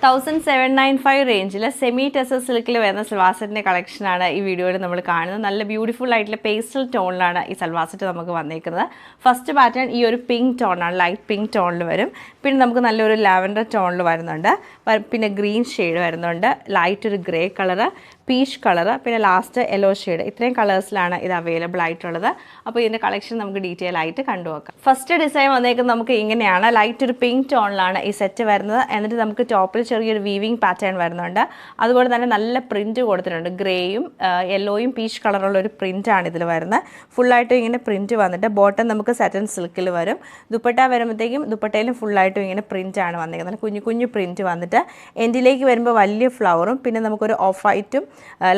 1795 റേഞ്ചിൽ സെമി ടെസർ സിൽക്കിൽ വരുന്ന സൽവാർ സെറ്റിൻ്റെ കളക്ഷനാണ് ഈ വീഡിയോയിൽ നമ്മൾ കാണുന്നത്. നല്ല ബ്യൂട്ടിഫുൾ ആയിട്ടുള്ള പേസ്റ്റൽ ടോണിലാണ് ഈ സൽവാർ സെറ്റ് നമുക്ക് വന്നിരിക്കുന്നത്. ഫസ്റ്റ് പാറ്റേൺ ഈ ഒരു പിങ്ക് ടോണാണ്, ലൈറ്റ് പിങ്ക് ടോണിൽ വരും. പിന്നെ നമുക്ക് നല്ലൊരു ലാവൻഡർ ടോണിൽ വരുന്നുണ്ട്, പിന്നെ ഗ്രീൻ ഷെയ്ഡ് വരുന്നുണ്ട്, ലൈറ്റ് ഒരു ഗ്രേ കളറ്, പീച്ച് കളറ്, പിന്നെ ലാസ്റ്റ് യെല്ലോ ഷെയ്ഡ്. ഇത്രയും കളേഴ്സിലാണ് ഇത് അവൈലബിൾ ആയിട്ടുള്ളത്. അപ്പോൾ ഇതിൻ്റെ കളക്ഷൻ നമുക്ക് ഡീറ്റെയിൽ ആയിട്ട് കണ്ടുനോക്കാം. ഫസ്റ്റ് ഡിസൈൻ വന്നേക്കുന്നത് നമുക്ക് ഇങ്ങനെയാണ്. ലൈറ്റ് ഒരു പിങ്ക് ടോണിലാണ് ഈ സെറ്റ് വരുന്നത്. എന്നിട്ട് നമുക്ക് ടോപ്പിൽ ചെറിയൊരു വീവിങ് പാറ്റേൺ വരുന്നുണ്ട്. അതുപോലെ തന്നെ നല്ല പ്രിൻറ്റ് കൊടുത്തിട്ടുണ്ട്. ഗ്രേയും യെല്ലോയും പീച്ച് കളറുള്ള ഒരു പ്രിൻ്റാണ് ഇതിൽ വരുന്നത്. ഫുള്ളായിട്ടും ഇങ്ങനെ പ്രിൻറ്റ് വന്നിട്ട് ബോട്ടം നമുക്ക് സാറ്റിൻ സിൽക്കിൽ വരും. ദുപ്പട്ട വരുമ്പോഴത്തേക്കും ദുപ്പട്ടയിലും ഫുള്ളായിട്ടും ഇങ്ങനെ പ്രിൻ്റാണ് വന്നിരിക്കുന്നത്. കുഞ്ഞു കുഞ്ഞു പ്രിൻറ്റ് വന്നിട്ട് എൻഡിലേക്ക് വരുമ്പോൾ വലിയ ഫ്ലവറും പിന്നെ നമുക്കൊരു ഓഫ് വൈറ്റും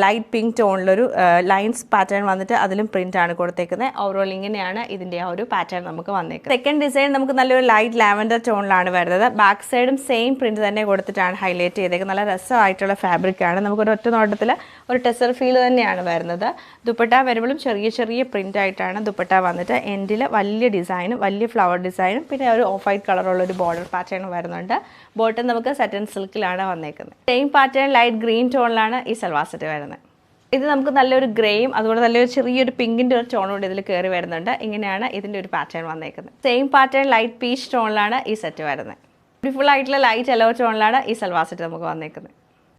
ലൈറ്റ് പിങ്ക് ടോണിലൊരു ലൈൻസ് പാറ്റേൺ വന്നിട്ട് അതിലും പ്രിൻ്റാണ് കൊടുത്തേക്കുന്നത്. ഓവറോൾ ഇങ്ങനെയാണ് ഇതിൻ്റെ ആ ഒരു പാറ്റേൺ നമുക്ക് വന്നേക്കുന്നത്. സെക്കൻഡ് ഡിസൈൻ നമുക്ക് നല്ലൊരു ലൈറ്റ് ലാവൻഡർ ടോണിലാണ് വരുന്നത്. ബാക്ക് സൈഡും സെയിം പ്രിൻറ്റ് തന്നെ കൊടുത്തിട്ടാണ് ഹൈലൈറ്റ് ചെയ്തേക്കുന്നത്. നല്ല രസമായിട്ടുള്ള ഫാബ്രിക്കാണ്. നമുക്കൊരു ഒറ്റ നോട്ടത്തിൽ ഒരു ടെസർ ഫീൽ തന്നെയാണ് വരുന്നത്. ദുപ്പട്ട വരുമ്പോഴും ചെറിയ ചെറിയ പ്രിൻ്റ് ആയിട്ടാണ് ദുപ്പട്ട വന്നിട്ട് എൻഡിൽ വലിയ ഡിസൈനും വലിയ ഫ്ലവർ ഡിസൈനും പിന്നെ ഒരു ഓഫ് വൈറ്റ് കളറുള്ളൊരു ബോർഡർ പാറ്റേൺ വരുന്നുണ്ട്. ബോട്ടം നമുക്ക് സാറ്റിൻ സിൽക്കിലാണ് വന്നേക്കുന്നത്. സെയിം പാറ്റേൺ ലൈറ്റ് ഗ്രീൻ ടോണിലാണ് ഈ സൽവാർ സെറ്റ് വരുന്നത്. ഇത് നമുക്ക് നല്ലൊരു ഗ്രേയും അതുപോലെ നല്ലൊരു ചെറിയൊരു പിങ്കിൻ്റെ ഒരു ടോണോട് ഇതിൽ കയറി വരുന്നുണ്ട്. ഇങ്ങനെയാണ് ഇതിൻ്റെ ഒരു പാറ്റേൺ വന്നേക്കുന്നത്. സെയിം പാറ്റേൺ ലൈറ്റ് പീച്ച് ടോണിലാണ് ഈ സെറ്റ് വരുന്നത്. ബ്യൂട്ടിഫുൾ ആയിട്ടുള്ള ലൈറ്റ് യെല്ലോ ടോണിലാണ് ഈ സൽവാർ സെറ്റ് നമുക്ക് വന്നേക്കുന്നത്.